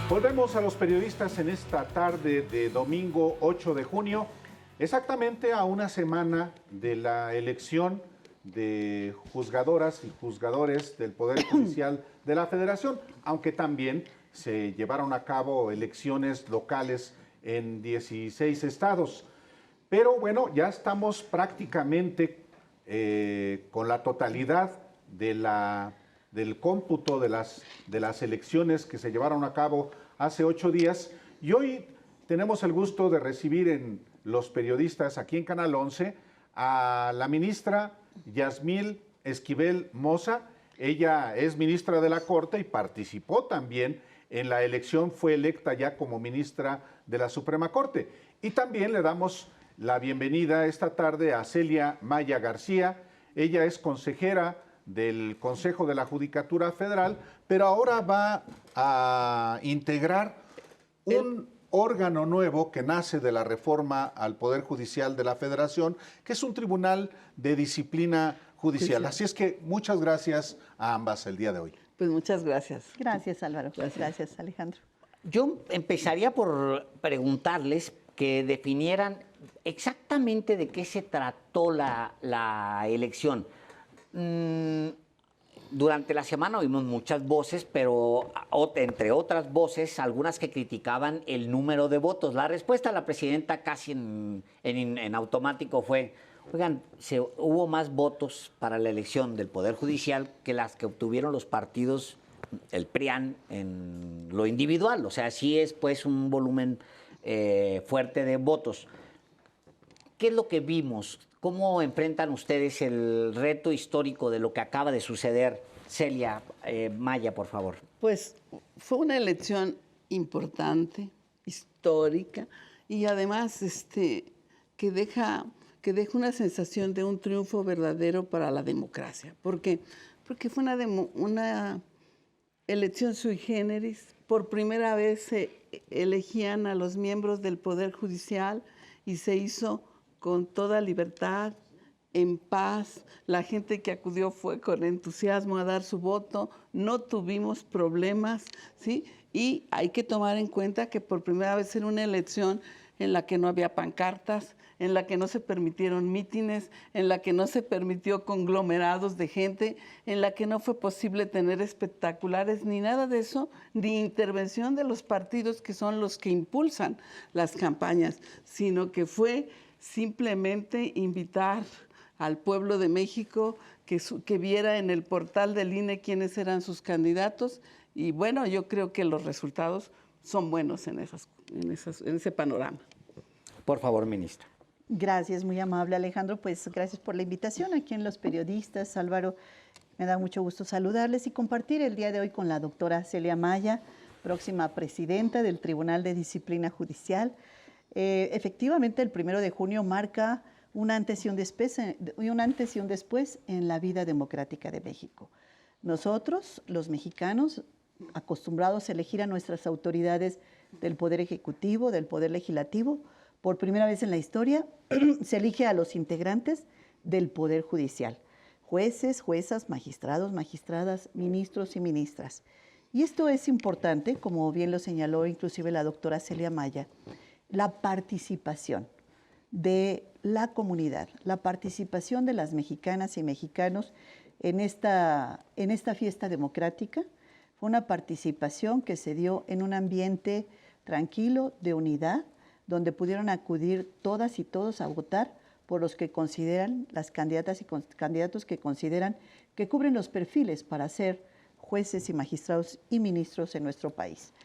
Volvemos a los periodistas en esta tarde de domingo 8 de junio, exactamente a una semana de la elección de juzgadoras y juzgadores del Poder Judicial de la Federación, aunque también se llevaron a cabo elecciones locales en 16 estados. Pero bueno, ya estamos prácticamente con la totalidad del cómputo de las elecciones que se llevaron a cabo hace 8 días. Y hoy tenemos el gusto de recibir en los periodistas aquí en Canal 11 a la ministra Yasmín Esquivel Moza. Ella es ministra de la Corte y participó también en la elección, fue electa ya como ministra de la Suprema Corte. Y también le damos la bienvenida esta tarde a Celia Maya García. Ella es consejera del Consejo de la Judicatura Federal, pero ahora va a integrar un órgano nuevo que nace de la reforma al Poder Judicial de la Federación, que es un tribunal de disciplina judicial. Así es que muchas gracias a ambas el día de hoy. Pues muchas gracias. Gracias, Álvaro. Gracias, Alejandro. Yo empezaría por preguntarles que definieran exactamente de qué se trató la elección. Durante la semana oímos muchas voces, pero entre otras voces, algunas que criticaban el número de votos. La respuesta de la presidenta casi en automático fue: oigan, hubo más votos para la elección del Poder Judicial que las que obtuvieron los partidos, el PRIAN, en lo individual. O sea, sí es pues un volumen fuerte de votos. ¿Qué es lo que vimos? ¿Cómo enfrentan ustedes el reto histórico de lo que acaba de suceder? Celia Maya, por favor. Pues fue una elección importante, histórica, y además que deja una sensación de un triunfo verdadero para la democracia. Porque fue una elección sui generis. Por primera vez se elegían a los miembros del Poder Judicial y se hizo con toda libertad, en paz. La gente que acudió fue con entusiasmo a dar su voto. No tuvimos problemas, ¿sí? Y hay que tomar en cuenta que por primera vez en una elección en la que no había pancartas, en la que no se permitieron mítines, en la que no se permitió conglomerados de gente, en la que no fue posible tener espectaculares ni nada de eso, ni intervención de los partidos que son los que impulsan las campañas, sino que fue simplemente invitar al pueblo de México que viera en el portal del INE quiénes eran sus candidatos, y bueno, yo creo que los resultados son buenos en ese panorama. Por favor, ministra. Gracias, muy amable, Alejandro. Pues gracias por la invitación aquí en Los Periodistas. Álvaro, me da mucho gusto saludarles y compartir el día de hoy con la doctora Celia Maya, próxima presidenta del Tribunal de Disciplina Judicial. Efectivamente, el 1 de junio marca un antes y un después en la vida democrática de México. Nosotros, los mexicanos, acostumbrados a elegir a nuestras autoridades del Poder Ejecutivo, del Poder Legislativo, por primera vez en la historia se elige a los integrantes del Poder Judicial: jueces, juezas, magistrados, magistradas, ministros y ministras. Y esto es importante, como bien lo señaló inclusive la doctora Celia Maya, la participación de la comunidad, la participación de las mexicanas y mexicanos en esta fiesta democrática. Fue una participación que se dio en un ambiente tranquilo, de unidad, donde pudieron acudir todas y todos a votar por los que consideran, las candidatas y candidatos que consideran que cubren los perfiles para ser jueces y magistrados y ministros en nuestro país.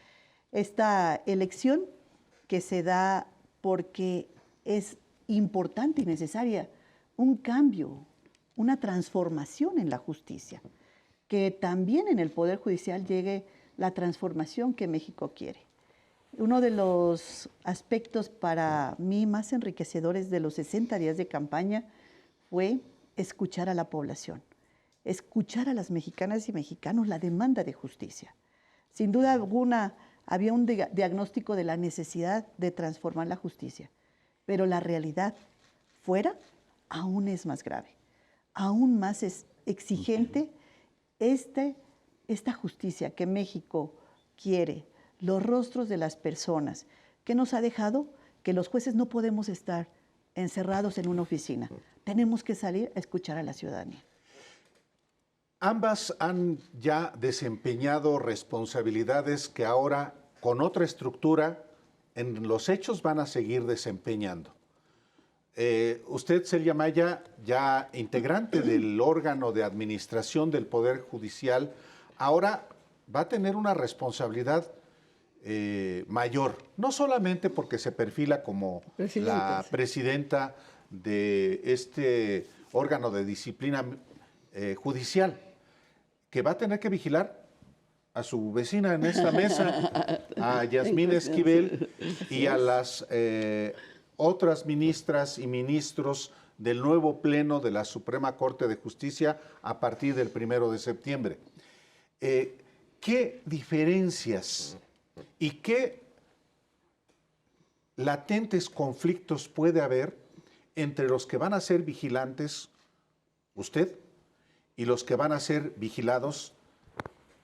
Esta elección que se da porque es importante y necesaria un cambio, una transformación en la justicia, que también en el Poder Judicial llegue la transformación que México quiere. Uno de los aspectos para mí más enriquecedores de los 60 días de campaña fue escuchar a la población, escuchar a las mexicanas y mexicanos la demanda de justicia. Sin duda alguna, había un diagnóstico de la necesidad de transformar la justicia, pero la realidad fuera aún es más grave, aún más exigente esta justicia que México quiere los rostros de las personas. ¿Qué nos ha dejado? Que los jueces no podemos estar encerrados en una oficina. Tenemos que salir a escuchar a la ciudadanía. Ambas han ya desempeñado responsabilidades que ahora, con otra estructura, en los hechos van a seguir desempeñando. Usted, Celia Maya, ya integrante del órgano de administración del Poder Judicial, ahora va a tener una responsabilidad mayor, no solamente porque se perfila como la presidenta de este órgano de disciplina judicial, que va a tener que vigilar a su vecina en esta mesa, a Yasmín Esquivel, y a las otras ministras y ministros del nuevo pleno de la Suprema Corte de Justicia a partir del 1 de septiembre. ¿Qué diferencias y qué latentes conflictos puede haber entre los que van a ser vigilantes, usted, y los que van a ser vigilados,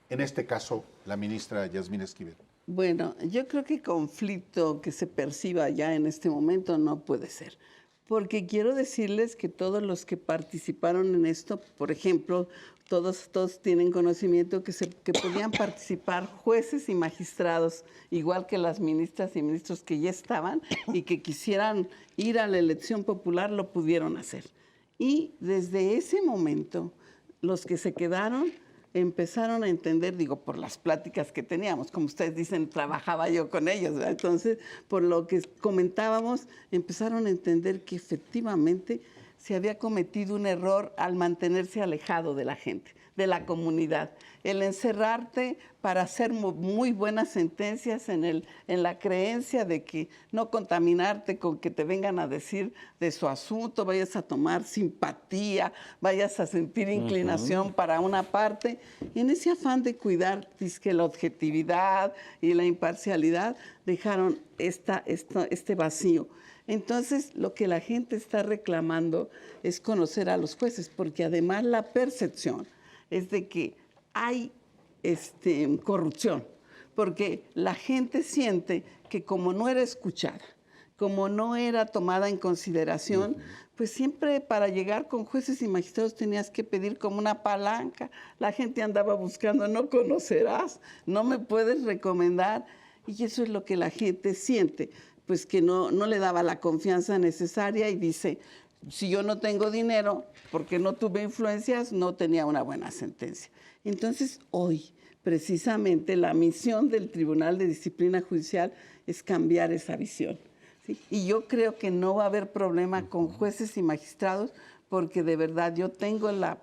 en este caso, la ministra Yasmín Esquivel? Bueno, yo creo que conflicto que se perciba ya en este momento no puede ser, porque quiero decirles que todos los que participaron en esto, por ejemplo, todos tienen conocimiento que podían participar jueces y magistrados, igual que las ministras y ministros que ya estaban y que quisieran ir a la elección popular, lo pudieron hacer. Y desde ese momento, los que se quedaron empezaron a entender, digo, por las pláticas que teníamos, como ustedes dicen, trabajaba yo con ellos, ¿verdad? Entonces, por lo que comentábamos, empezaron a entender que efectivamente se había cometido un error al mantenerse alejado de la gente, de la comunidad. El encerrarte para hacer muy buenas sentencias en la creencia de que no contaminarte con que te vengan a decir de su asunto, vayas a tomar simpatía, vayas a sentir inclinación para una parte. Y en ese afán de cuidar dizque la objetividad y la imparcialidad, dejaron este vacío. Entonces, lo que la gente está reclamando es conocer a los jueces, porque además la percepción es de que hay corrupción, porque la gente siente que como no era escuchada, como no era tomada en consideración, pues siempre para llegar con jueces y magistrados tenías que pedir como una palanca. La gente andaba buscando, no conocerás, no me puedes recomendar, y eso es lo que la gente siente, pues que no le daba la confianza necesaria y dice, si yo no tengo dinero, porque no tuve influencias, no tenía una buena sentencia. Entonces, hoy, precisamente, la misión del Tribunal de Disciplina Judicial es cambiar esa visión, ¿sí? Y yo creo que no va a haber problema con jueces y magistrados, porque de verdad yo tengo la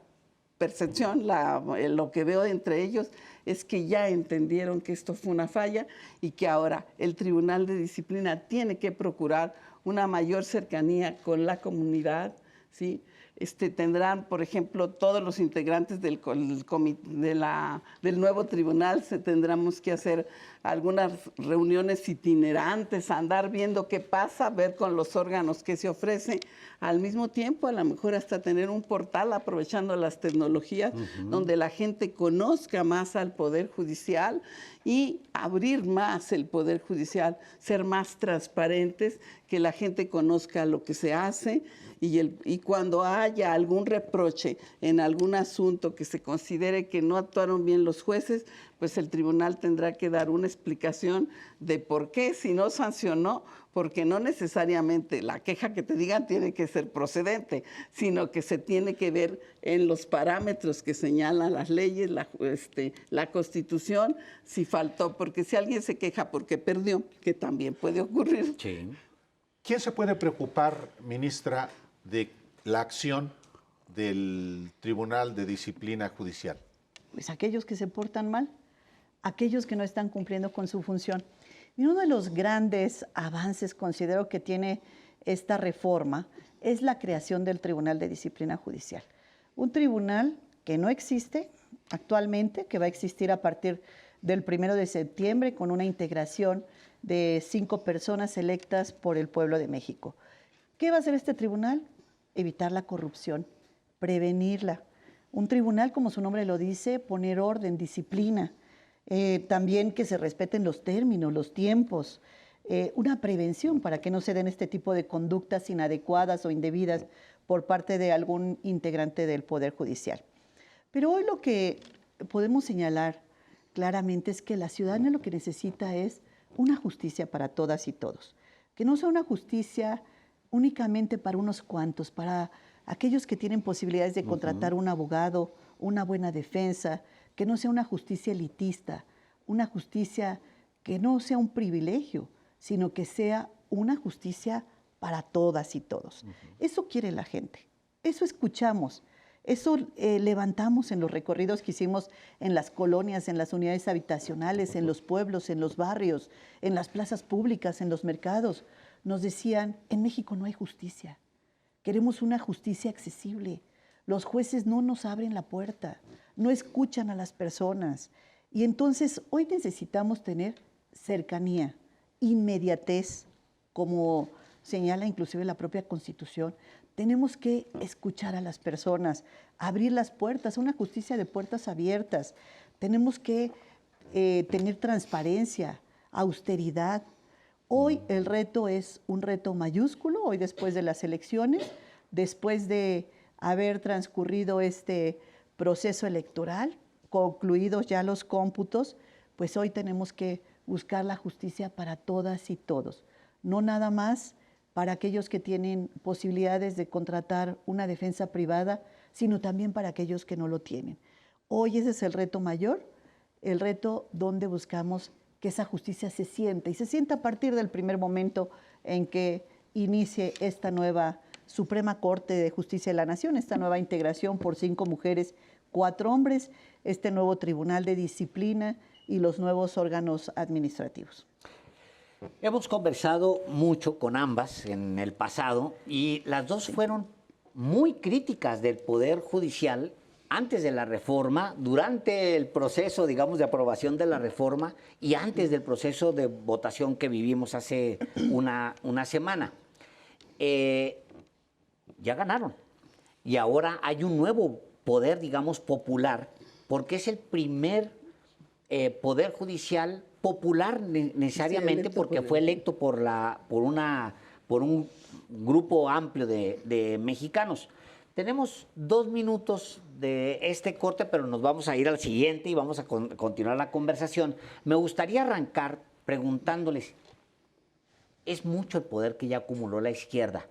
percepción, lo que veo entre ellos es que ya entendieron que esto fue una falla y que ahora el Tribunal de Disciplina tiene que procurar una mayor cercanía con la comunidad, ¿sí? Tendrán, por ejemplo, todos los integrantes del nuevo tribunal, tendremos que hacer algunas reuniones itinerantes, andar viendo qué pasa, ver con los órganos qué se ofrece. Al mismo tiempo, a lo mejor hasta tener un portal aprovechando las tecnologías, donde la gente conozca más al Poder Judicial y abrir más el Poder Judicial, ser más transparentes, que la gente conozca lo que se hace y cuando haya algún reproche en algún asunto que se considere que no actuaron bien los jueces, pues el tribunal tendrá que dar una explicación de por qué, si no sancionó, porque no necesariamente la queja que te digan tiene que ser procedente, sino que se tiene que ver en los parámetros que señalan las leyes, la Constitución, si faltó, porque si alguien se queja porque perdió, que también puede ocurrir. Sí. ¿Quién se puede preocupar, ministra, de la acción del Tribunal de Disciplina Judicial? Pues aquellos que se portan mal, aquellos que no están cumpliendo con su función. Y uno de los grandes avances, considero, que tiene esta reforma es la creación del Tribunal de Disciplina Judicial. Un tribunal que no existe actualmente, que va a existir a partir del 1 de septiembre con una integración de 5 personas electas por el pueblo de México. ¿Qué va a hacer este tribunal? Evitar la corrupción, prevenirla. Un tribunal, como su nombre lo dice, poner orden, disciplina. También que se respeten los términos, los tiempos, una prevención para que no se den este tipo de conductas inadecuadas o indebidas por parte de algún integrante del Poder Judicial. Pero hoy lo que podemos señalar claramente es que la ciudadanía lo que necesita es una justicia para todas y todos, que no sea una justicia únicamente para unos cuantos, para aquellos que tienen posibilidades de contratar un abogado, una buena defensa, que no sea una justicia elitista, una justicia que no sea un privilegio, sino que sea una justicia para todas y todos. Eso quiere la gente, eso escuchamos, eso levantamos en los recorridos que hicimos en las colonias, en las unidades habitacionales, en los pueblos, en los barrios, en las plazas públicas, en los mercados. Nos decían, en México no hay justicia, queremos una justicia accesible. Los jueces no nos abren la puerta, no escuchan a las personas. Y entonces hoy necesitamos tener cercanía, inmediatez, como señala inclusive la propia Constitución. Tenemos que escuchar a las personas, abrir las puertas, una justicia de puertas abiertas. Tenemos que tener transparencia, austeridad. Hoy el reto es un reto mayúsculo, hoy después de las elecciones, después de haber transcurrido este proceso electoral, concluidos ya los cómputos, pues hoy tenemos que buscar la justicia para todas y todos, no nada más para aquellos que tienen posibilidades de contratar una defensa privada, sino también para aquellos que no lo tienen. Hoy ese es el reto mayor, el reto donde buscamos que esa justicia se sienta, y se sienta a partir del primer momento en que inicie esta nueva Suprema Corte de Justicia de la Nación, esta nueva integración por 5 mujeres, 4 hombres, este nuevo Tribunal de Disciplina y los nuevos órganos administrativos. Hemos conversado mucho con ambas en el pasado y las dos fueron muy críticas del Poder Judicial antes de la reforma, durante el proceso, digamos, de aprobación de la reforma y antes del proceso de votación que vivimos hace una semana. Ya ganaron. Y ahora hay un nuevo poder, digamos, popular, porque es el primer poder judicial popular necesariamente, porque fue electo por un grupo amplio de mexicanos. Tenemos 2 minutos de este corte, pero nos vamos a ir al siguiente y vamos a continuar la conversación. Me gustaría arrancar preguntándoles, es mucho el poder que ya acumuló la izquierda.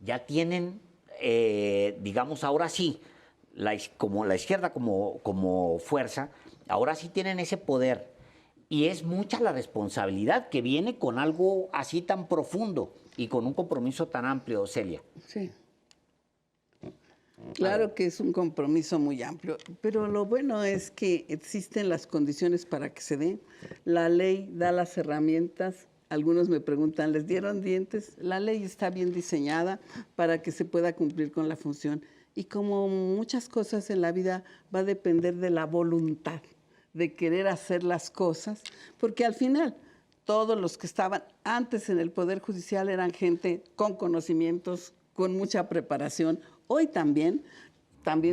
Ya tienen, digamos, ahora sí, como la izquierda como fuerza, ahora sí tienen ese poder. Y es mucha la responsabilidad que viene con algo así tan profundo y con un compromiso tan amplio, Celia. Sí. Claro que es un compromiso muy amplio, pero lo bueno es que existen las condiciones para que se den. La ley da las herramientas. Algunos me preguntan, ¿les dieron dientes? La ley está bien diseñada para que se pueda cumplir con la función. Y como muchas cosas en la vida, va a depender de la voluntad, de querer hacer las cosas, porque al final todos los que estaban antes en el Poder Judicial eran gente con conocimientos, con mucha preparación. Hoy también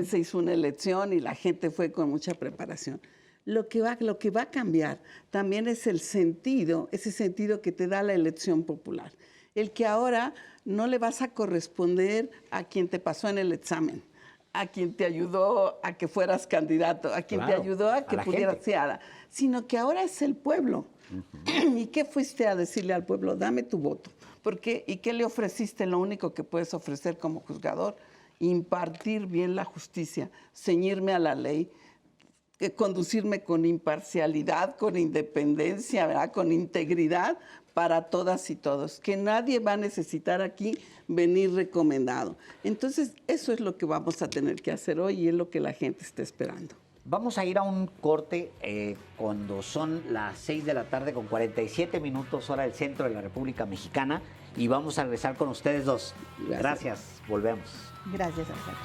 se hizo una elección y la gente fue con mucha preparación. Lo que va a cambiar también es el sentido, ese sentido que te da la elección popular. El que ahora no le vas a corresponder a quien te pasó en el examen, a quien te ayudó a que fueras candidato, a quien te ayudó a que pudieras ser, sino que ahora es el pueblo. ¿Y qué fuiste a decirle al pueblo? Dame tu voto. ¿Por qué? ¿Y qué le ofreciste? Lo único que puedes ofrecer como juzgador, impartir bien la justicia, ceñirme a la ley, conducirme con imparcialidad, con independencia, ¿verdad? Con integridad para todas y todos, que nadie va a necesitar aquí venir recomendado. Entonces, eso es lo que vamos a tener que hacer hoy y es lo que la gente está esperando. Vamos a ir a un corte cuando son las 6 de la tarde con 47 minutos, hora del centro de la República Mexicana, y vamos a regresar con ustedes dos. Gracias. Volvemos. Gracias, Alejandro.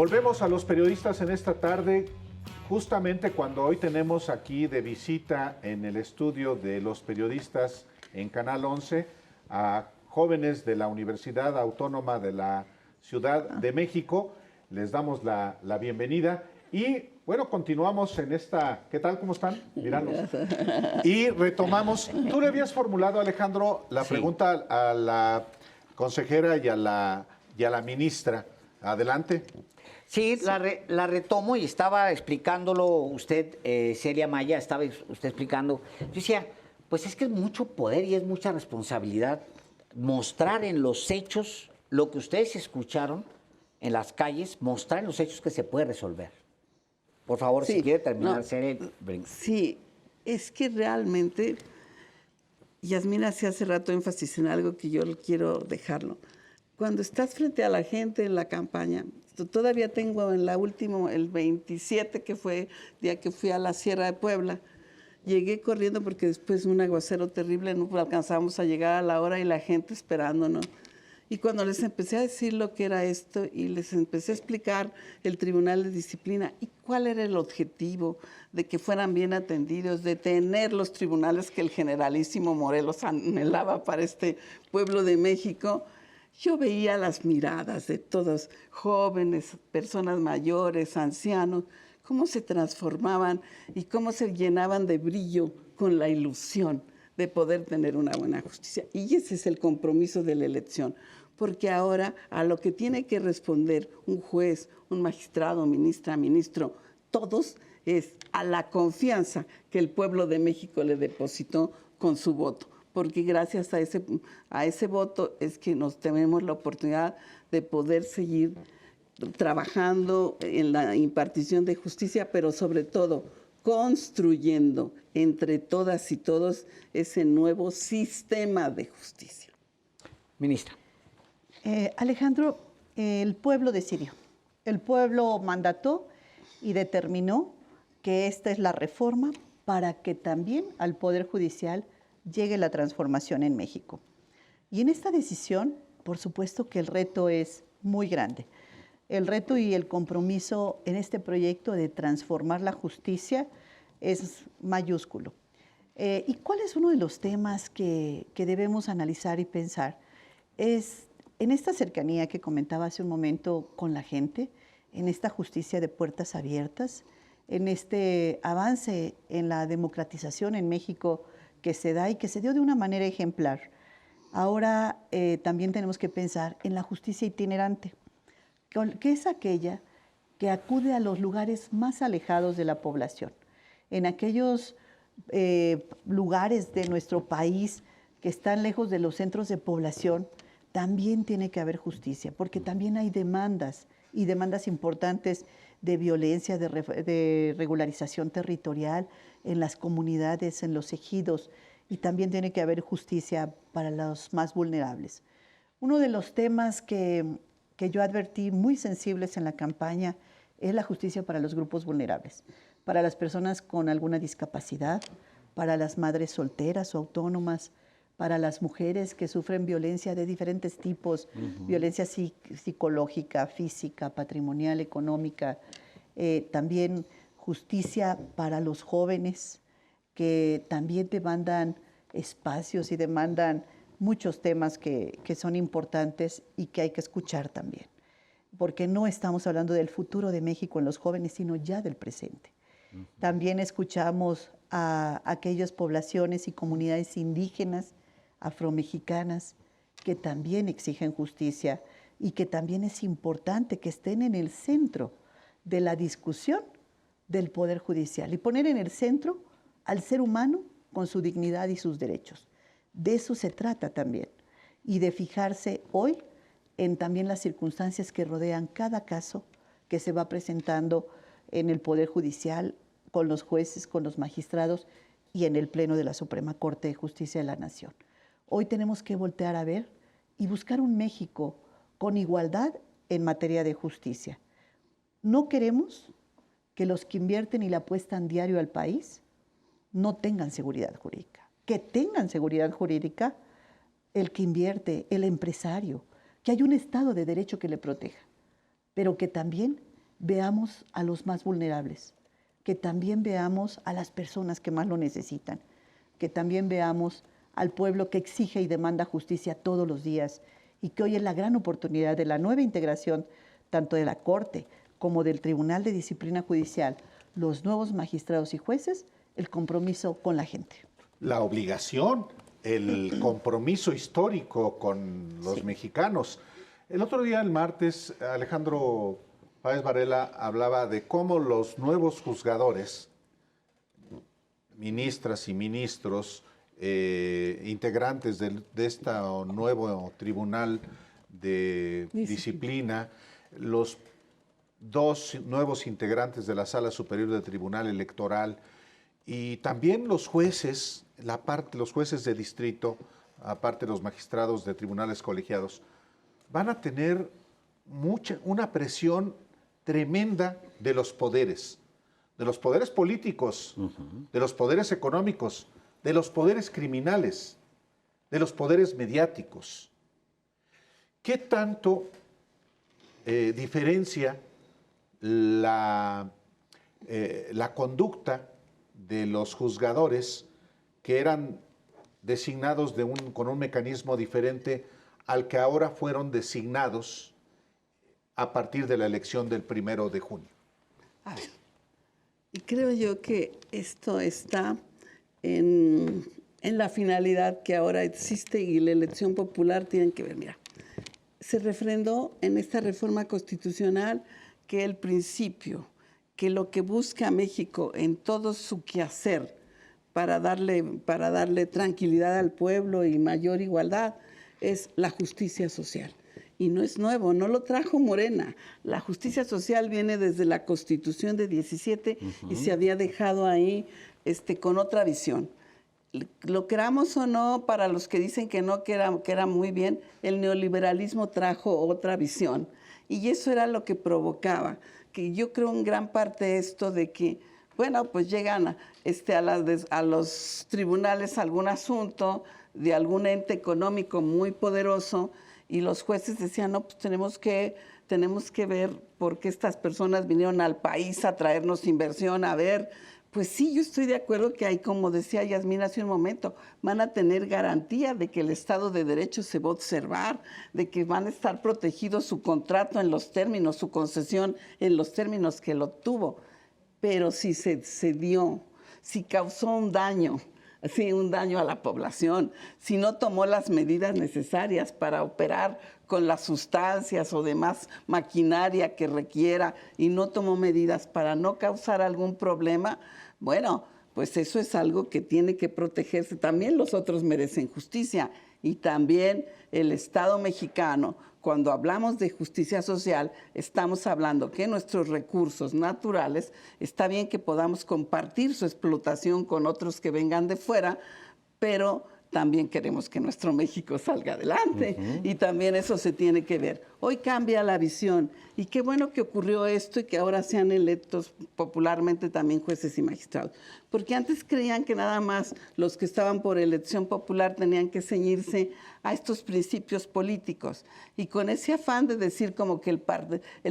Volvemos a los periodistas en esta tarde, justamente cuando hoy tenemos aquí de visita en el estudio de los periodistas en Canal 11 a jóvenes de la Universidad Autónoma de la Ciudad de México. Les damos la bienvenida y bueno, continuamos en esta... ¿Qué tal? ¿Cómo están? Míranos. Y retomamos. Tú le habías formulado, Alejandro, la pregunta a la consejera y a la ministra. Adelante. Sí, la retomo y estaba explicándolo usted, Celia Maya, estaba usted explicando. Yo decía, pues es que es mucho poder y es mucha responsabilidad mostrar en los hechos lo que ustedes escucharon en las calles, mostrar en los hechos que se puede resolver. Por favor, Sí, si quiere terminar, no, Celia. Sí, es que realmente, Yasmina hacía hace rato énfasis en algo que yo quiero dejarlo. Cuando estás frente a la gente en la campaña, todavía tengo en la última, el 27, que fue día que fui a la Sierra de Puebla, llegué corriendo porque después de un aguacero terrible no alcanzamos a llegar a la hora y la gente esperándonos. Y cuando les empecé a decir lo que era esto y les empecé a explicar el Tribunal de Disciplina y cuál era el objetivo de que fueran bien atendidos, de tener los tribunales que el generalísimo Morelos anhelaba para este pueblo de México, yo veía las miradas de todos, jóvenes, personas mayores, ancianos, cómo se transformaban y cómo se llenaban de brillo con la ilusión de poder tener una buena justicia. Y ese es el compromiso de la elección, porque ahora a lo que tiene que responder un juez, un magistrado, ministra, ministro, todos es a la confianza que el pueblo de México le depositó con su voto, porque gracias a ese voto es que nos tenemos la oportunidad de poder seguir trabajando en la impartición de justicia, pero sobre todo construyendo entre todas y todos ese nuevo sistema de justicia. Ministra. Alejandro, el pueblo decidió, el pueblo mandató y determinó que esta es la reforma para que también al Poder Judicial llegue la transformación en México. Y en esta decisión, por supuesto que el reto es muy grande. El reto y el compromiso en este proyecto de transformar la justicia es mayúsculo. ¿Y cuál es uno de los temas que debemos analizar y pensar? Es en esta cercanía que comentaba hace un momento con la gente, en esta justicia de puertas abiertas, en este avance en la democratización en México que se da y que se dio de una manera ejemplar. Ahora también tenemos que pensar en la justicia itinerante, que es aquella que acude a los lugares más alejados de la población, en aquellos lugares de nuestro país que están lejos de los centros de población. También tiene que haber justicia, porque también hay demandas y demandas importantes de violencia, de regularización territorial en las comunidades, en los ejidos, y también tiene que haber justicia para los más vulnerables. Uno de los temas que yo advertí muy sensibles en la campaña es la justicia para los grupos vulnerables, para las personas con alguna discapacidad, para las madres solteras o autónomas, para las mujeres que sufren violencia de diferentes tipos, violencia psicológica, física, patrimonial, económica, también justicia para los jóvenes que también demandan espacios y demandan muchos temas que son importantes y que hay que escuchar también, porque no estamos hablando del futuro de México en los jóvenes, sino ya del presente. También escuchamos a aquellas poblaciones y comunidades indígenas, afromexicanas, que también exigen justicia y que también es importante que estén en el centro de la discusión del Poder Judicial y poner en el centro al ser humano con su dignidad y sus derechos. De eso se trata también, y de fijarse hoy en también las circunstancias que rodean cada caso que se va presentando en el Poder Judicial, con los jueces, con los magistrados y en el Pleno de la Suprema Corte de Justicia de la Nación. Hoy tenemos que voltear a ver y buscar un México con igualdad en materia de justicia. No queremos que los que invierten y le apuestan diario al país no tengan seguridad jurídica. Que tengan seguridad jurídica el que invierte, el empresario, que haya un Estado de Derecho que le proteja, pero que también veamos a los más vulnerables, que también veamos a las personas que más lo necesitan, que también veamos al pueblo que exige y demanda justicia todos los días y que hoy es la gran oportunidad de la nueva integración tanto de la Corte como del Tribunal de Disciplina Judicial, los nuevos magistrados y jueces, el compromiso con la gente. La obligación, el compromiso histórico con los mexicanos. El otro día, el martes, Alejandro Páez Varela hablaba de cómo los nuevos juzgadores, ministras y ministros, integrantes de este nuevo tribunal de disciplina, los dos nuevos integrantes de la Sala Superior del Tribunal Electoral y también los jueces, los jueces de distrito, aparte de los magistrados de tribunales colegiados, van a tener una presión tremenda de los poderes políticos, de los poderes económicos, de los poderes criminales, de los poderes mediáticos. ¿Qué tanto diferencia la conducta de los juzgadores que eran designados con un mecanismo diferente al que ahora fueron designados a partir de la elección del 1 de junio? A ver, y creo yo que esto está en la finalidad que ahora existe y la elección popular tienen que ver. Mira, se refrendó en esta reforma constitucional que el principio, que lo que busca México en todo su quehacer para darle tranquilidad al pueblo y mayor igualdad es la justicia social. Y no es nuevo, no lo trajo Morena. La justicia social viene desde la Constitución de 17 y se había dejado ahí con otra visión. Lo queramos o no, para los que dicen que no, que era muy bien, el neoliberalismo trajo otra visión. Y eso era lo que provocaba, que yo creo en gran parte esto de que, bueno, pues llegan a los tribunales algún asunto de algún ente económico muy poderoso y los jueces decían, no, pues tenemos que ver por qué estas personas vinieron al país a traernos inversión, a ver. Pues sí, yo estoy de acuerdo que hay, como decía Yasmín hace un momento, van a tener garantía de que el Estado de Derecho se va a observar, de que van a estar protegidos su contrato en los términos, su concesión en los términos que lo tuvo. Pero si se dio, si causó un daño a la población, si no tomó las medidas necesarias para operar con las sustancias o demás maquinaria que requiera y no tomó medidas para no causar algún problema, bueno, pues eso es algo que tiene que protegerse. También los otros merecen justicia y también el Estado mexicano. Cuando hablamos de justicia social, estamos hablando que nuestros recursos naturales, está bien que podamos compartir su explotación con otros que vengan de fuera, pero también queremos que nuestro México salga adelante y también eso se tiene que ver. Hoy cambia la visión y qué bueno que ocurrió esto y que ahora sean electos popularmente también jueces y magistrados, porque antes creían que nada más los que estaban por elección popular tenían que ceñirse a estos principios políticos y con ese afán de decir como que el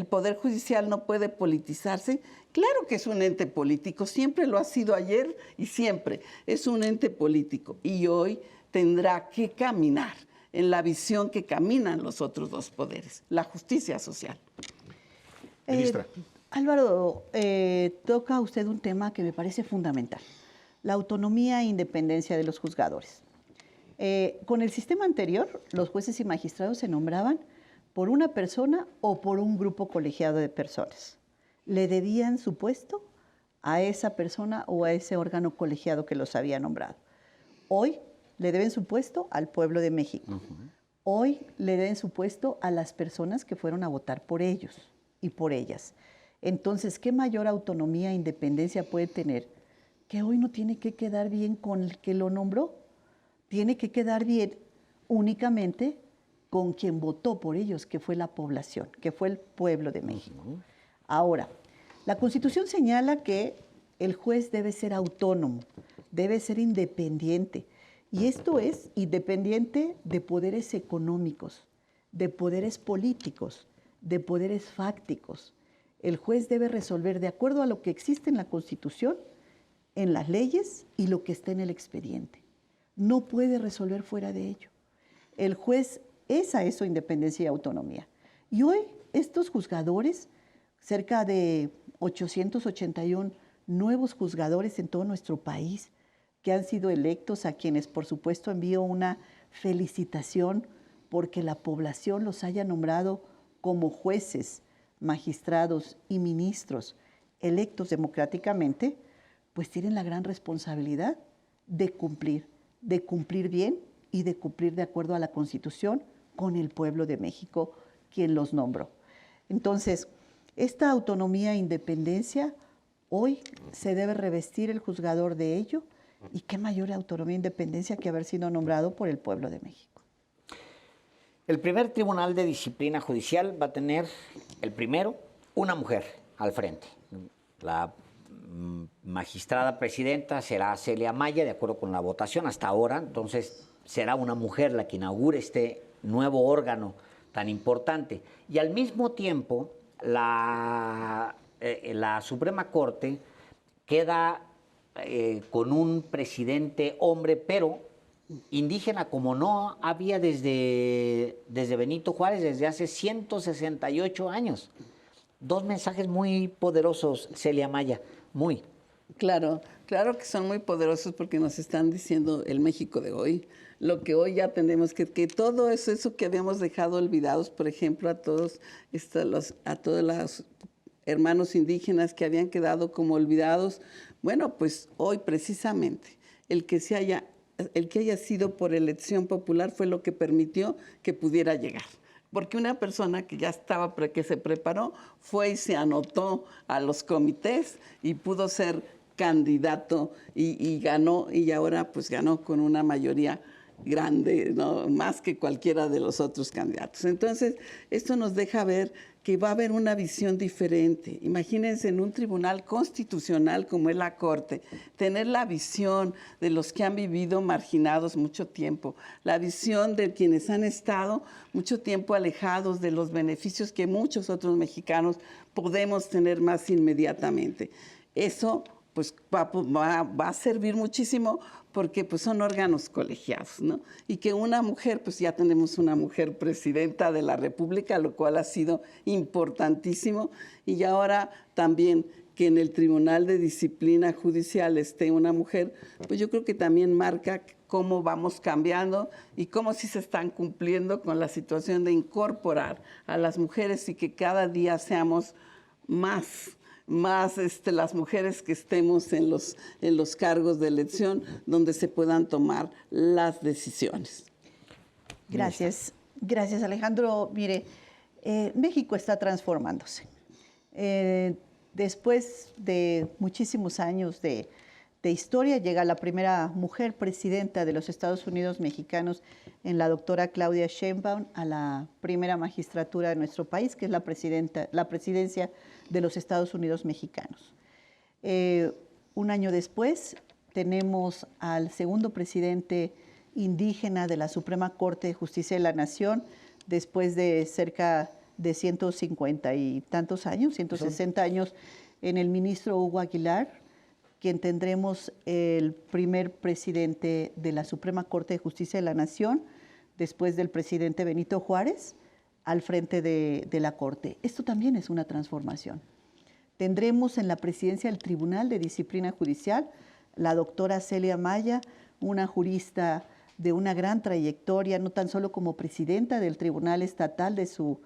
Poder Judicial no puede politizarse. Claro que es un ente político, siempre lo ha sido ayer y siempre es un ente político y hoy tendrá que caminar en la visión que caminan los otros dos poderes, la justicia social. Ministra. Álvaro, toca usted un tema que me parece fundamental, la autonomía e independencia de los juzgadores. Con el sistema anterior, los jueces y magistrados se nombraban por una persona o por un grupo colegiado de personas. Le debían su puesto a esa persona o a ese órgano colegiado que los había nombrado. Hoy le deben su puesto al pueblo de México. Hoy le deben su puesto a las personas que fueron a votar por ellos y por ellas. Entonces, ¿qué mayor autonomía e independencia puede tener? Que hoy no tiene que quedar bien con el que lo nombró. Tiene que quedar bien únicamente con quien votó por ellos, que fue la población, que fue el pueblo de México. Ahora, la Constitución señala que el juez debe ser autónomo, debe ser independiente. Y esto es independiente de poderes económicos, de poderes políticos, de poderes fácticos. El juez debe resolver de acuerdo a lo que existe en la Constitución, en las leyes y lo que está en el expediente. No puede resolver fuera de ello. El juez, esa es su independencia y autonomía. Y hoy estos juzgadores, cerca de 881 nuevos juzgadores en todo nuestro país, que han sido electos, a quienes por supuesto envío una felicitación porque la población los haya nombrado como jueces, magistrados y ministros electos democráticamente, pues tienen la gran responsabilidad de cumplir bien y de cumplir de acuerdo a la Constitución con el pueblo de México, quien los nombró. Entonces, esta autonomía e independencia, hoy se debe revestir el juzgador de ello, y qué mayor autonomía e independencia que haber sido nombrado por el pueblo de México. El primer Tribunal de Disciplina Judicial va a tener, el primero, una mujer al frente. La magistrada presidenta será Celia Maya, de acuerdo con la votación hasta ahora. Entonces, será una mujer la que inaugure este nuevo órgano tan importante. Y al mismo tiempo, la Suprema Corte queda con un presidente hombre, pero indígena, como no había desde Benito Juárez, desde hace 168 años. Dos mensajes muy poderosos, Celia Maya, muy. Claro, claro que son muy poderosos porque nos están diciendo el México de hoy, lo que hoy ya tenemos, que todo eso que habíamos dejado olvidados, por ejemplo, a todos los hermanos indígenas que habían quedado como olvidados, bueno, pues hoy precisamente el que haya sido por elección popular fue lo que permitió que pudiera llegar. Porque una persona que ya estaba, que se preparó, fue y se anotó a los comités y pudo ser candidato y ganó, y ahora pues ganó con una mayoría grande, ¿no? Más que cualquiera de los otros candidatos. Entonces, esto nos deja ver que va a haber una visión diferente. Imagínense en un tribunal constitucional como es la Corte, tener la visión de los que han vivido marginados mucho tiempo, la visión de quienes han estado mucho tiempo alejados de los beneficios que muchos otros mexicanos podemos tener más inmediatamente. Eso pues va a servir muchísimo porque pues son órganos colegiados, ¿no? Y que una mujer, pues ya tenemos una mujer presidenta de la República, lo cual ha sido importantísimo, y ahora también que en el Tribunal de Disciplina Judicial esté una mujer, pues yo creo que también marca cómo vamos cambiando y cómo sí se están cumpliendo con la situación de incorporar a las mujeres y que cada día seamos más las mujeres que estemos en los cargos de elección donde se puedan tomar las decisiones. Gracias. Gracias, Alejandro. Mire, México está transformándose. Después de muchísimos años de historia, llega la primera mujer presidenta de los Estados Unidos mexicanos en la doctora Claudia Sheinbaum a la primera magistratura de nuestro país, que es la presidencia de los Estados Unidos mexicanos. Un año después tenemos al segundo presidente indígena de la Suprema Corte de Justicia de la Nación, después de cerca de 150 y tantos años, 160 años, en el ministro Hugo Aguilar, quien tendremos el primer presidente de la Suprema Corte de Justicia de la Nación, después del presidente Benito Juárez, al frente de la Corte. Esto también es una transformación. Tendremos en la presidencia del Tribunal de Disciplina Judicial la doctora Celia Maya, una jurista de una gran trayectoria, no tan solo como presidenta del Tribunal Estatal de su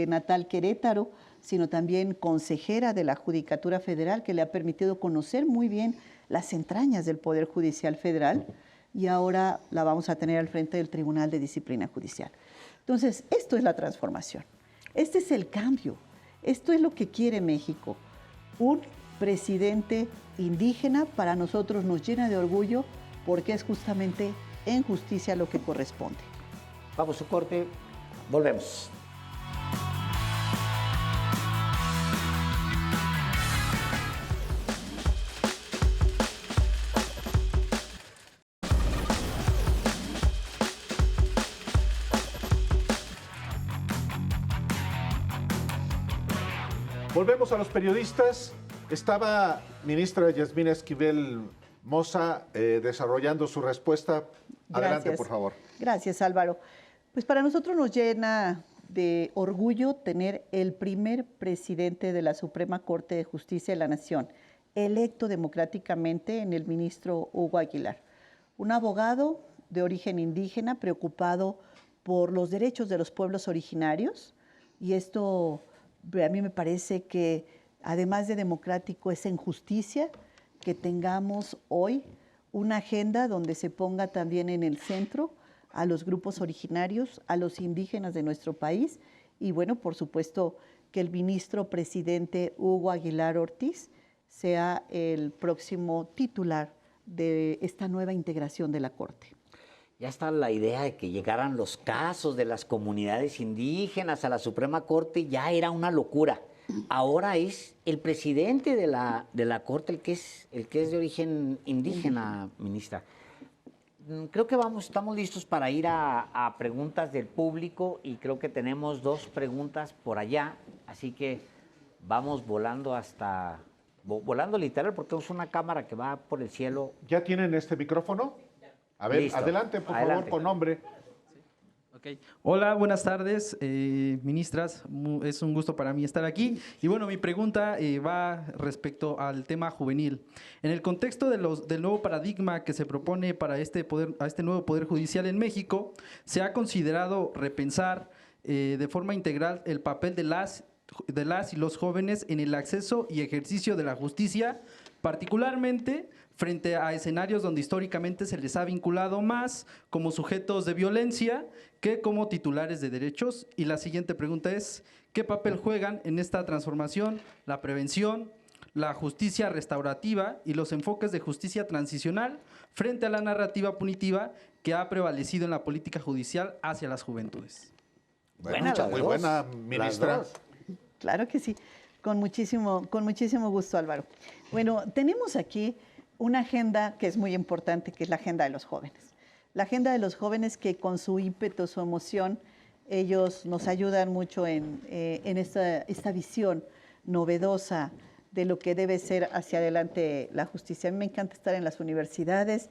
natal Querétaro, sino también consejera de la Judicatura Federal, que le ha permitido conocer muy bien las entrañas del Poder Judicial Federal, y ahora la vamos a tener al frente del Tribunal de Disciplina Judicial. Entonces, esto es la transformación, este es el cambio, esto es lo que quiere México. Un presidente indígena para nosotros nos llena de orgullo porque es justamente en justicia lo que corresponde. Vamos a su corte, volvemos. Volvemos a los periodistas. Estaba ministra Yasmina Esquivel Moza desarrollando su respuesta. Adelante, Gracias. por favor. Gracias, Álvaro. Pues para nosotros nos llena de orgullo tener el primer presidente de la Suprema Corte de Justicia de la Nación, electo democráticamente en el ministro Hugo Aguilar. Un abogado de origen indígena preocupado por los derechos de los pueblos originarios, y esto a mí me parece que además de democrático es en justicia que tengamos hoy una agenda donde se ponga también en el centro a los grupos originarios, a los indígenas de nuestro país y bueno, por supuesto que el ministro presidente Hugo Aguilar Ortiz sea el próximo titular de esta nueva integración de la Corte. Ya está la idea de que llegaran los casos de las comunidades indígenas a la Suprema Corte, ya era una locura. Ahora es el presidente de la Corte el que es de origen indígena, ministra. Creo que estamos listos para ir a preguntas del público y creo que tenemos 2 preguntas por allá, así que vamos volando volando literal porque es una cámara que va por el cielo. ¿Ya tienen este micrófono? A ver, Listo. adelante, por favor, con nombre. Okay. Hola, buenas tardes, ministras. Es un gusto para mí estar aquí. Y bueno, mi pregunta va respecto al tema juvenil. En el contexto del nuevo paradigma que se propone para este nuevo Poder Judicial en México, se ha considerado repensar de forma integral el papel de las y los jóvenes en el acceso y ejercicio de la justicia, particularmente frente a escenarios donde históricamente se les ha vinculado más como sujetos de violencia que como titulares de derechos. Y la siguiente pregunta es, ¿qué papel juegan en esta transformación la prevención, la justicia restaurativa y los enfoques de justicia transicional frente a la narrativa punitiva que ha prevalecido en la política judicial hacia las juventudes? Buena, las muy dos. buena, Las ministra. dos. Claro que sí, con muchísimo gusto, Álvaro. Bueno, tenemos aquí una agenda que es muy importante, que es la agenda de los jóvenes. La agenda de los jóvenes que con su ímpetu, su emoción, ellos nos ayudan mucho en esta visión novedosa de lo que debe ser hacia adelante la justicia. A mí me encanta estar en las universidades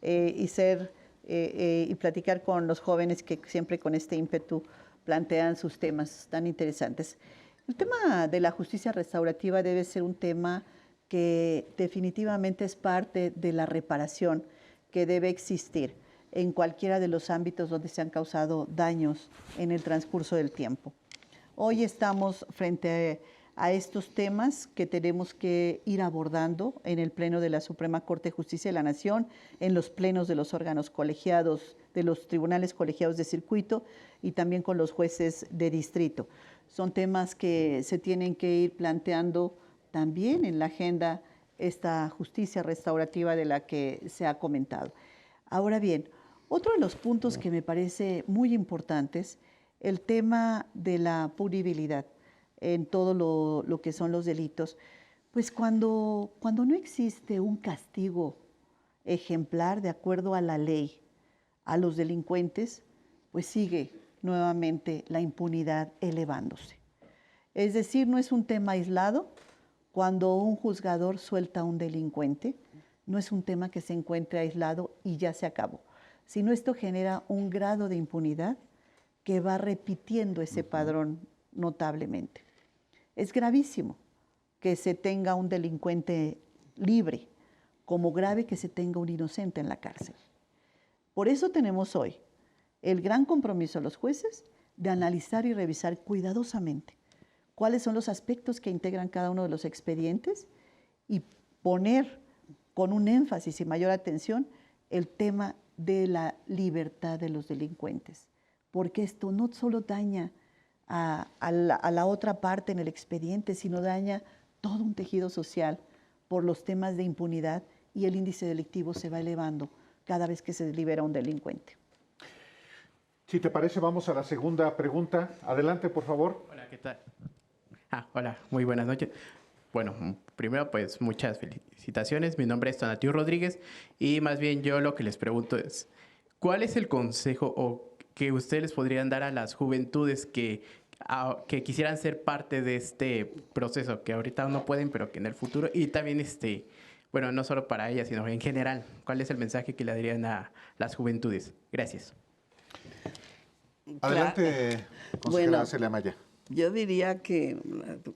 y platicar con los jóvenes que siempre con este ímpetu plantean sus temas tan interesantes. El tema de la justicia restaurativa debe ser un tema que definitivamente es parte de la reparación que debe existir en cualquiera de los ámbitos donde se han causado daños en el transcurso del tiempo. Hoy estamos frente a estos temas que tenemos que ir abordando en el Pleno de la Suprema Corte de Justicia de la Nación, en los plenos de los órganos colegiados, de los tribunales colegiados de circuito y también con los jueces de distrito. Son temas que se tienen que ir planteando también en la agenda esta justicia restaurativa de la que se ha comentado. Ahora bien, otro de los puntos que me parece muy importantes, el tema de la punibilidad en todo lo que son los delitos. Pues cuando no existe un castigo ejemplar de acuerdo a la ley a los delincuentes, pues sigue nuevamente la impunidad elevándose. Es decir, no es un tema aislado. Cuando un juzgador suelta a un delincuente, no es un tema que se encuentre aislado y ya se acabó, sino esto genera un grado de impunidad que va repitiendo ese padrón notablemente. Es gravísimo que se tenga un delincuente libre, como grave que se tenga un inocente en la cárcel. Por eso tenemos hoy el gran compromiso de los jueces de analizar y revisar cuidadosamente cuáles son los aspectos que integran cada uno de los expedientes y poner con un énfasis y mayor atención el tema de la libertad de los delincuentes, porque esto no solo daña a la otra parte en el expediente, sino daña todo un tejido social por los temas de impunidad y el índice delictivo se va elevando cada vez que se libera un delincuente. Si te parece, vamos a la segunda pregunta. Adelante, por favor. Hola, ¿qué tal? Hola, muy buenas noches. Bueno, primero pues muchas felicitaciones. Mi nombre es Tonatiu Rodríguez y más bien yo lo que les pregunto es, ¿cuál es el consejo que ustedes les podrían dar a las juventudes que que quisieran ser parte de este proceso, que ahorita no pueden, pero que en el futuro, y también bueno, no solo para ellas, sino en general, ¿cuál es el mensaje que le darían a las juventudes? Gracias. Adelante, consejera Bueno, Celia Maya. Yo diría que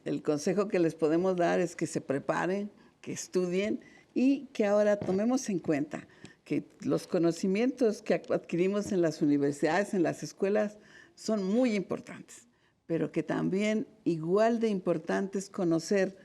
el consejo que les podemos dar es que se preparen, que estudien y que ahora tomemos en cuenta que los conocimientos que adquirimos en las universidades, en las escuelas, son muy importantes, pero que también igual de importante es conocer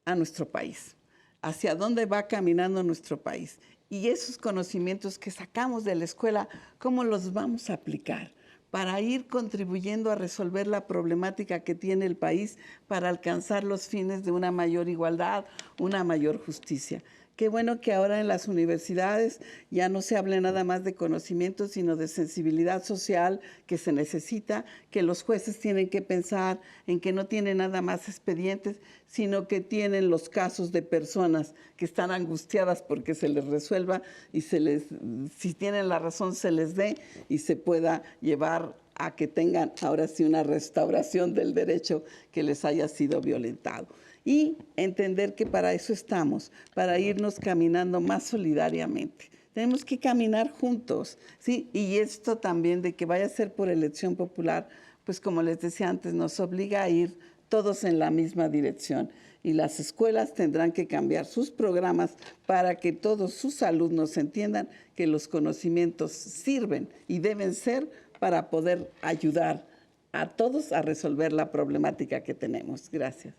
a nuestro país, hacia dónde va caminando nuestro país. Y esos conocimientos que sacamos de la escuela, ¿cómo los vamos a aplicar para ir contribuyendo a resolver la problemática que tiene el país para alcanzar los fines de una mayor igualdad, una mayor justicia? Qué bueno que ahora en las universidades ya no se hable nada más de conocimiento, sino de sensibilidad social que se necesita, que los jueces tienen que pensar en que no tienen nada más expedientes, sino que tienen los casos de personas que están angustiadas porque se les resuelva y si tienen la razón, se les dé y se pueda llevar a que tengan ahora sí una restauración del derecho que les haya sido violentado. Y entender que para eso estamos, para irnos caminando más solidariamente. Tenemos que caminar juntos, ¿sí? Y esto también de que vaya a ser por elección popular, pues como les decía antes, nos obliga a ir todos en la misma dirección. Y las escuelas tendrán que cambiar sus programas para que todos sus alumnos entiendan que los conocimientos sirven y deben ser para poder ayudar a todos a resolver la problemática que tenemos. Gracias.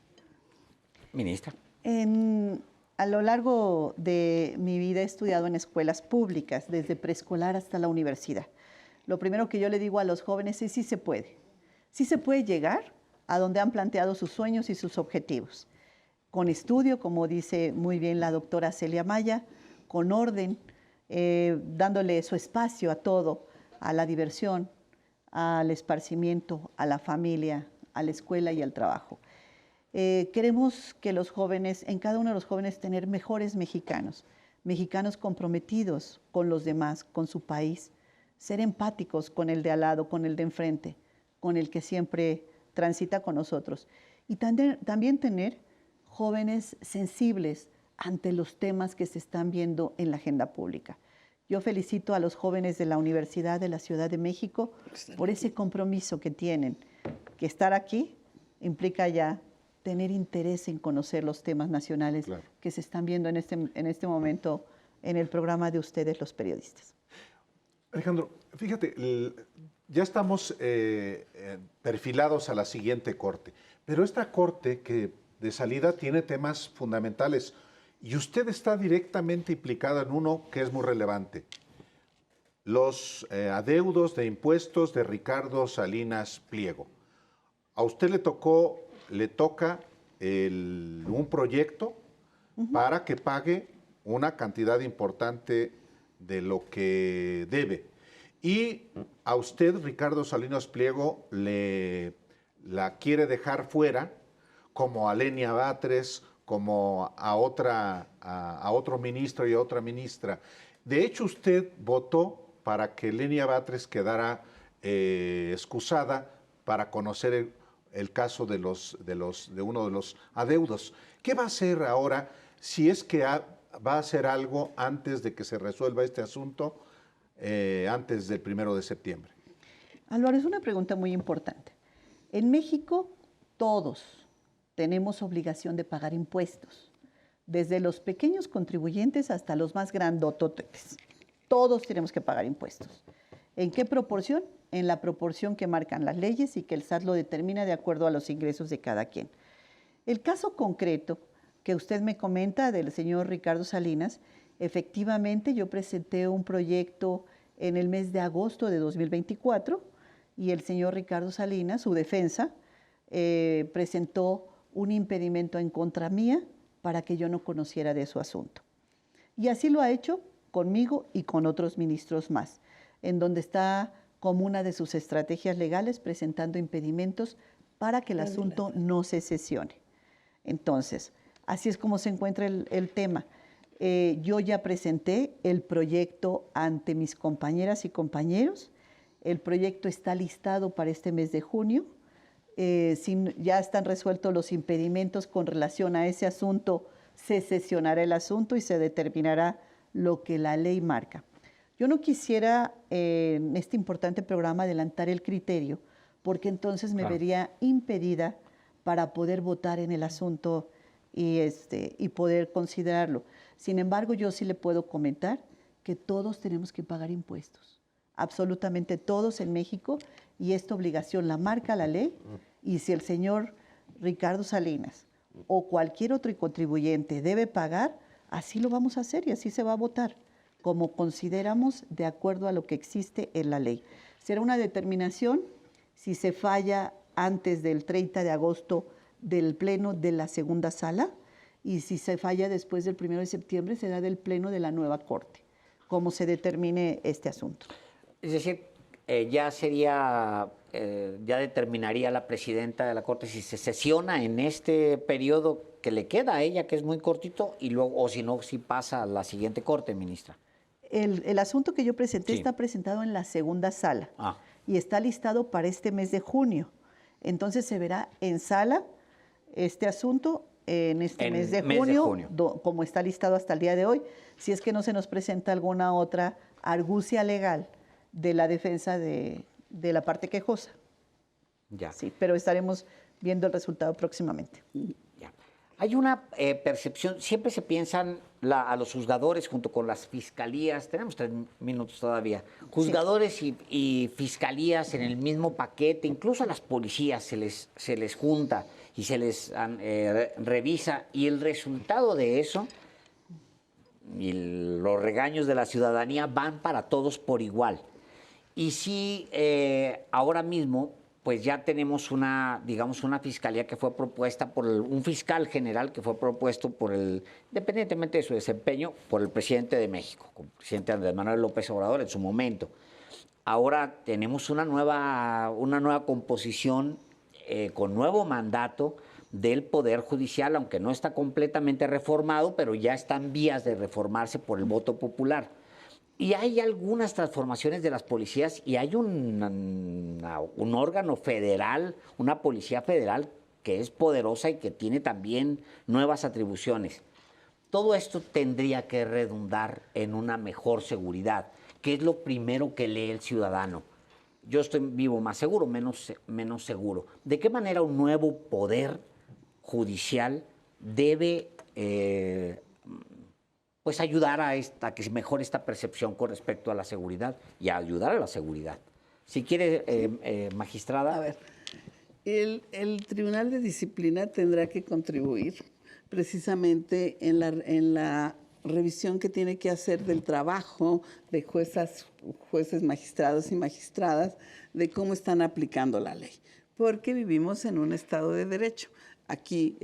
Ministra. A lo largo de mi vida he estudiado en escuelas públicas, desde preescolar hasta la universidad. Lo primero que yo le digo a los jóvenes es sí se puede. Sí se puede llegar a donde han planteado sus sueños y sus objetivos. Con estudio, como dice muy bien la doctora Celia Maya, con orden, dándole su espacio a todo, a la diversión, al esparcimiento, a la familia, a la escuela y al trabajo. Queremos que los jóvenes, en cada uno de los jóvenes, tener mejores mexicanos, mexicanos comprometidos con los demás, con su país, ser empáticos con el de al lado, con el de enfrente, con el que siempre transita con nosotros. Y también tener jóvenes sensibles ante los temas que se están viendo en la agenda pública. Yo felicito a los jóvenes de la Universidad de la Ciudad de México por ese compromiso que tienen, que estar aquí implica ya tener interés en conocer los temas nacionales que se están viendo en este momento en el programa de ustedes, los periodistas. Alejandro, fíjate, ya estamos perfilados a la siguiente corte, pero esta corte que de salida tiene temas fundamentales y usted está directamente implicada en uno que es muy relevante. Los adeudos de impuestos de Ricardo Salinas Pliego. A usted le toca un proyecto para que pague una cantidad importante de lo que debe. Y a usted, Ricardo Salinas Pliego, la quiere dejar fuera, como a Lenia Batres, como a otro ministro y a otra ministra. De hecho, usted votó para que Lenia Batres quedara excusada para conocer el caso de uno de los adeudos. ¿Qué va a hacer ahora si es que va a hacer algo antes de que se resuelva este asunto, antes del 1 de septiembre? Álvaro, es una pregunta muy importante. En México, todos tenemos obligación de pagar impuestos, desde los pequeños contribuyentes hasta los más grandototes. Todos tenemos que pagar impuestos. ¿En qué proporción? En la proporción que marcan las leyes y que el SAT lo determina de acuerdo a los ingresos de cada quien. El caso concreto que usted me comenta del señor Ricardo Salinas, efectivamente yo presenté un proyecto en el mes de agosto de 2024 y el señor Ricardo Salinas, su defensa, presentó un impedimento en contra mía para que yo no conociera de su asunto. Y así lo ha hecho conmigo y con otros ministros más, en donde está como una de sus estrategias legales presentando impedimentos para que el asunto no se sesione. Entonces, así es como se encuentra el tema. Yo ya presenté el proyecto ante mis compañeras y compañeros. El proyecto está listado para este mes de junio. si ya están resueltos los impedimentos con relación a ese asunto, se sesionará el asunto y se determinará lo que la ley marca. Yo no quisiera en este importante programa adelantar el criterio, porque entonces me vería impedida para poder votar en el asunto y poder considerarlo. Sin embargo, yo sí le puedo comentar que todos tenemos que pagar impuestos, absolutamente todos en México, y esta obligación la marca la ley, y si el señor Ricardo Salinas o cualquier otro contribuyente debe pagar, así lo vamos a hacer y así se va a votar, como consideramos de acuerdo a lo que existe en la ley. Será una determinación si se falla antes del 30 de agosto del pleno de la segunda sala, y si se falla después del 1 de septiembre será del pleno de la nueva Corte, como se determine este asunto. Es decir, ya sería, ya determinaría la presidenta de la Corte si se sesiona en este periodo que le queda a ella, que es muy cortito, y luego, o si no, si pasa a la siguiente Corte, ministra. El asunto que yo presenté Sí. está presentado en la segunda sala Ah. y está listado para este mes de junio. Entonces se verá en sala este asunto en este mes de junio, como está listado hasta el día de hoy, si es que no se nos presenta alguna otra argucia legal de la defensa de la parte quejosa. Ya. Sí, pero estaremos viendo el resultado próximamente. Ya. Hay una percepción, siempre se piensan a los juzgadores junto con las fiscalías, tenemos 3 minutos todavía, juzgadores y fiscalías en el mismo paquete, incluso a las policías se les junta y se les revisa, y el resultado de eso y los regaños de la ciudadanía van para todos por igual. Y sí, ahora mismo, pues ya tenemos una fiscalía que fue propuesta por un fiscal general que fue propuesto independientemente de su desempeño, por el presidente de México, el presidente Andrés Manuel López Obrador en su momento. Ahora tenemos una nueva composición con nuevo mandato del Poder Judicial, aunque no está completamente reformado, pero ya está en vías de reformarse por el voto popular. Y hay algunas transformaciones de las policías y hay un órgano federal, una policía federal que es poderosa y que tiene también nuevas atribuciones. Todo esto tendría que redundar en una mejor seguridad, que es lo primero que lee el ciudadano. Yo vivo más seguro, menos seguro. ¿De qué manera un nuevo poder judicial debe pues ayudar a que mejore esta percepción con respecto a la seguridad y a ayudar a la seguridad? Si quiere, magistrada. A ver, el Tribunal de Disciplina tendrá que contribuir precisamente en la revisión que tiene que hacer del trabajo de jueces, magistrados y magistradas, de cómo están aplicando la ley, porque vivimos en un Estado de Derecho. Aquí,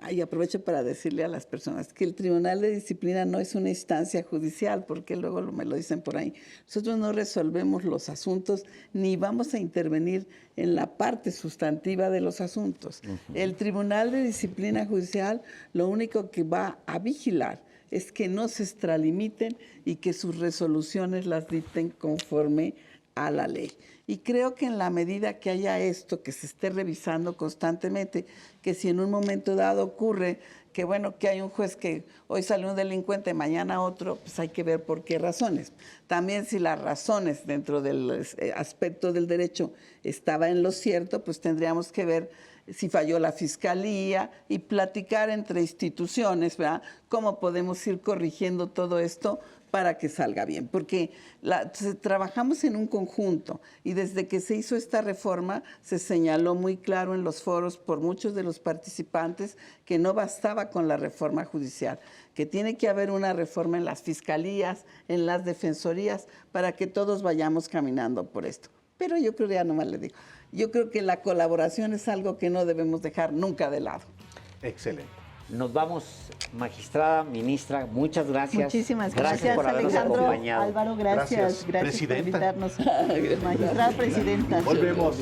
y aprovecho para decirle a las personas que el Tribunal de Disciplina no es una instancia judicial, porque luego me lo dicen por ahí. Nosotros no resolvemos los asuntos ni vamos a intervenir en la parte sustantiva de los asuntos. El Tribunal de Disciplina Judicial lo único que va a vigilar es que no se extralimiten y que sus resoluciones las dicten conforme a la ley. Y creo que en la medida que haya esto, que se esté revisando constantemente, que si en un momento dado ocurre que, bueno, que hay un juez que hoy sale un delincuente, mañana otro, pues hay que ver por qué razones. También si las razones dentro del aspecto del derecho estaba en lo cierto, pues tendríamos que ver si falló la fiscalía y platicar entre instituciones, ¿verdad? Cómo podemos ir corrigiendo todo esto para que salga bien, porque trabajamos en un conjunto y desde que se hizo esta reforma se señaló muy claro en los foros por muchos de los participantes que no bastaba con la reforma judicial, que tiene que haber una reforma en las fiscalías, en las defensorías, para que todos vayamos caminando por esto. Pero yo creo, ya nomás le digo, yo creo que la colaboración es algo que no debemos dejar nunca de lado. Excelente. Nos vamos, magistrada, ministra, muchas gracias. Muchísimas gracias, por habernos Alejandro. acompañado. Álvaro, gracias. Gracias, Gracias por presidenta. invitarnos. Magistrada presidenta. Volvemos.